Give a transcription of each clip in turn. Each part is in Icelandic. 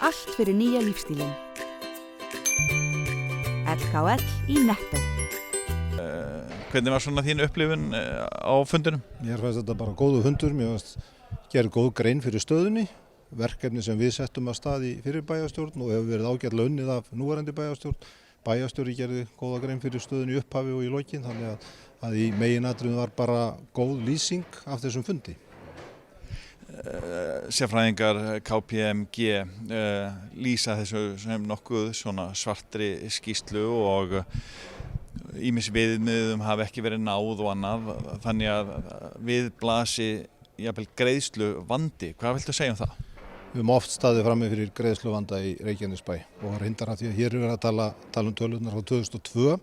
Allt fyrir nýja lífstílinn. LKL í Netto. Hvernig var svona þín upplifun á fundinum? Mér fannst þetta bara góðu fundur, mér fannst gerð góð grein fyrir stöðunni, verkefni sem við settum að stað í fyrir bæjarstjórn og hefur verið ágætlega unnið af núverandi bæjarstjórn. Bæjarstjóri gerði góða grein fyrir stöðunni í upphafi og í lokin, þannig að í meginatriðum var bara góð lýsing af þessum fundi. Sérfræðingar KPMG lýsa þessu sem nokkuð svona svartri skýrslu og ýmis viðmiðum hafi ekki verið náð og annað, þannig að við blasi jafnvel greiðslu vandi. Hvað viltu segja um það? Við höfum oft staðið frammi fyrir greiðsluvanda í Reykjanesbæ og reyndar að því að hér er verið að tala um tölurnar frá 2002.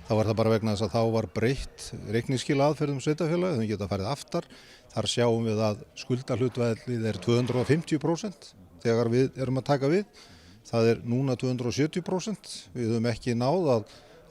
Þá var það bara vegna þess að þá var breytt reikningsskila aðferðum sveitarfélagi, þau geta farið aftar. Þar sjáum við að skuldahlutfallið er 250% þegar við erum að taka við. Það er núna 270%. Við höfum ekki náð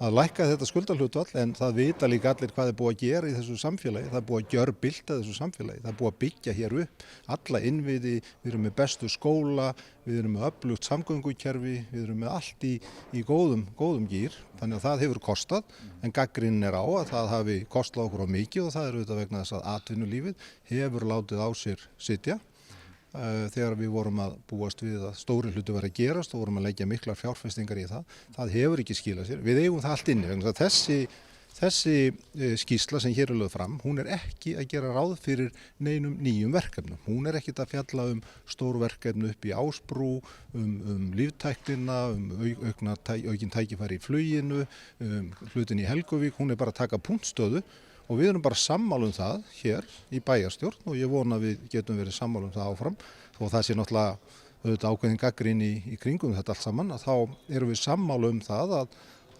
að lækka þetta skuldahlutfall, en það vita líka allir hvað er búið að gera í þessu samfélagi. Það er búið að gjörbylta þessu samfélagi. Það er búið að byggja hér upp alla innviði, við erum með bestu skóla, við erum með öflugt samgöngukerfi, við erum með allt í góðum gír. Þannig að það hefur kostað, en gagnrýnin er á að það hafi kostað okkur á mikið og það er auðvitað vegna þess að atvinnulífið hefur látið á sér sitja. Þegar við vorum að búast við að stóri hluti var að gerast og vorum að leggja miklar fjárfestingar í það hefur ekki skilað sér. Við eigum það allt inni, vegna þess að þessi skýrsla sem hér er lögð fram, hún er ekki að gera ráð fyrir neinum nýjum verkefnum. Hún er ekkert að fjalla stór verkefni upp í Ásbrú, líftæknina, aukin tækifæri í fluginu, hlutin í Helguvík. Hún er bara að taka punktstöðu. Og við erum bara sammála það hér í bæjarstjórn og ég vona að við getum verið sammála það áfram. Og það sé náttúrulega auðvitað ákveðin gagnrýni í kringum þetta allt saman, að þá erum við sammála það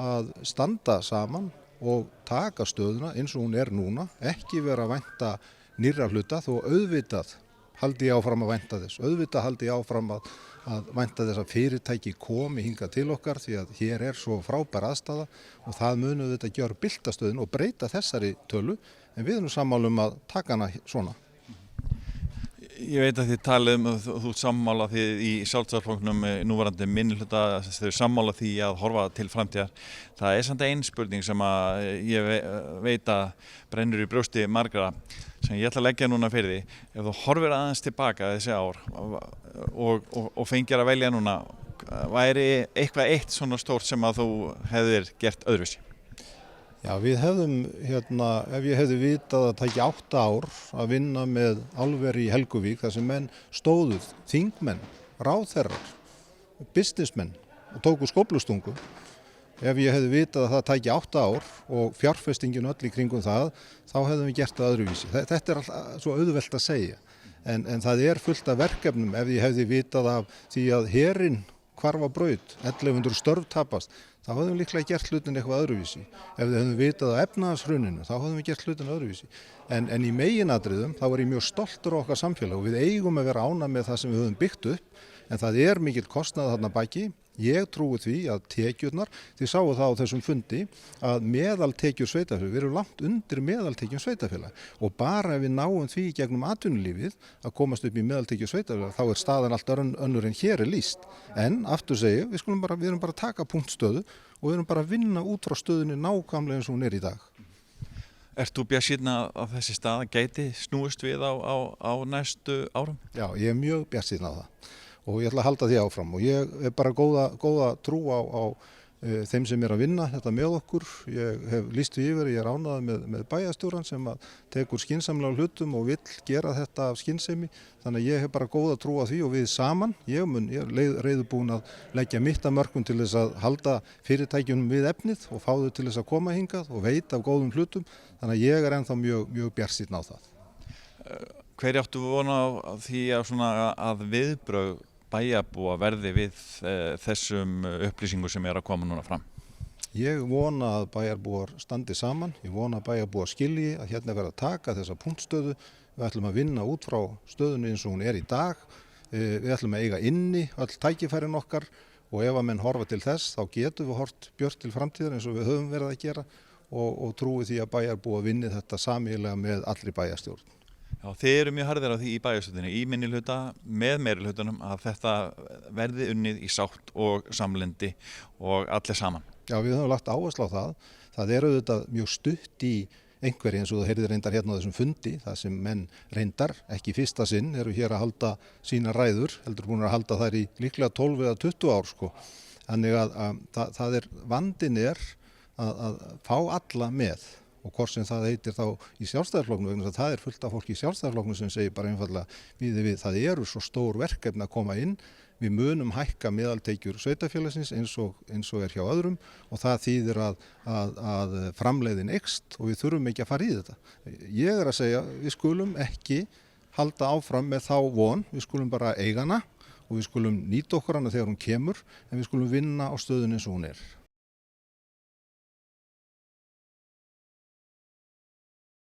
að standa saman og taka stöðuna eins og hún er núna, ekki vera að vænta nýrra hluta, þó auðvitað haldi ég áfram að vænta þess. Auðvitað haldi ég áfram að vænta þess að fyrirtæki komi hingað til okkar því að hér er svo frábær aðstaða og það munum við þetta gjörbylta stöðuna og breyta þessari tölu, en við erum sammála að taka hana svona. Ég veit að þið talið þú sammála því í Sjálfstæðisflokknum núverandi minnihluta, þau sammála því að horfa til framtíðar. Það er samt ein spurning sem að ég veit að brennur í brjósti margra sem ég ætla að leggja núna fyrir því. Ef þú horfir aðeins tilbaka þessi ár og fengir að velja núna, væri eitthvað eitt svona stórt sem að þú hefðir gert öðruvísi? Já, við hefðum, ef ég hefði vitað að tæki 8 ár að vinna með álveri í Helguvík, þar sem menn stóðuð, þingmenn, ráðherrar, businessmenn og tóku skóflustungu. Ef ég hefði vitað að það tæki 8 ár og fjárfestingin öll í kringum það, þá hefðum við gert það öðruvísi. Þetta er alltaf svo auðvelt að segja, en það er fullt af verkefnum. Ef ég hefði vitað af því að herinn hvarf á braut, 1100 störf tapast, þá hefðum við líklega gert hlutin eitthvað öðruvísi. Ef við hefðum vitað á efnahagshruninu, þá hefðum við gert hlutin öðruvísi. En í meginatriðum, þá er ég mjög stoltur á okkar samfélag og við eigum að vera ánægð með það sem við höfum byggt upp, en það er mikill kostnaður þarna baki. Ég trúi því að tekjurnar, þið sáu það á þessum fundi, að meðaltekjur sveitarfélag, við erum langt undir meðaltekjum sveitarfélag og bara ef við náum því gegnum atvinnulífið að komast upp í meðaltekjur sveitarfélag, þá er staðan allt önnur en hér er lýst. En aftur segja, við erum bara að taka punktstöðu og við erum bara að vinna út frá stöðunni nákvæmlega eins og hún er í dag. Ert þú bjartsýnn að þessi staða gæti snúist við á næstu árum? Já, ég er mjög bjartsýnn á það. Og ég ætla að halda því áfram og ég er bara góða trú á þeim sem er að vinna þetta með okkur. Ég hef lýst því yfir, ég er ánægður með bæjarstjórann sem að tekur skynsamlega hlutum og vill gera þetta af skynsemi. Þannig að ég hef bara góða trú á því og við saman, ég er reiðubúin að leggja mitt af mörkum til þess að halda fyrirtækjunum við efnið og fá þau til þess að koma hingað og veita af góðum hlutum. Þannig að ég er ennþá mjög bjartsýnn á það. Hver áttu vona á því að viðbrögð bæjarbúa verði við þessum upplýsingum sem er að koma núna fram? Ég vona að bæjarbúar standi saman, ég vona að bæjarbúar skilji að hérna verða að taka þessa punktstöðu. Við ætlum að vinna út frá stöðunni eins og hún er í dag. Við ætlum að eiga inni öll tækifærin okkar og ef að menn horfa til þess þá getum við hort björt til framtíðar eins og við höfum verið að gera og trúi því að bæjarbúar vinni þetta sameiginlega með allri bæjarstjórn. Já, þið eru mjög harðir á því í bæjarstjórninni, í minnihluta með meirihlutanum að þetta verði unnið í sátt og samlyndi og allir saman. Já, við höfum lagt áherslu á það. Það er auðvitað mjög stutt í einhverju eins og þú heyrðir reyndar hérna á þessum fundi, það sem menn reyndar, ekki í fyrsta sinn, eru hér að halda sína ræður, heldur búin að halda þær í líklega 12 eða 20 ár sko. Þannig það er, vandinn er að fá alla með. Og hvort sem það heitir þá í Sjálfstæðisflokknum vegna þess að það er fullt af fólki í Sjálfstæðisflokknum sem segir bara einfaldlega við það eru svo stór verkefni að koma inn, við munum hækka meðaltekjur sveitarfélagsins eins og er hjá öðrum og það þýðir að framleiðin eykst og við þurfum ekki að fara í þetta. Ég er að segja við skulum ekki halda áfram með þá von, við skulum bara eiga hana og við skulum nýta okkur hana þegar hún kemur en við skulum vinna á stöðunni eins og hún er.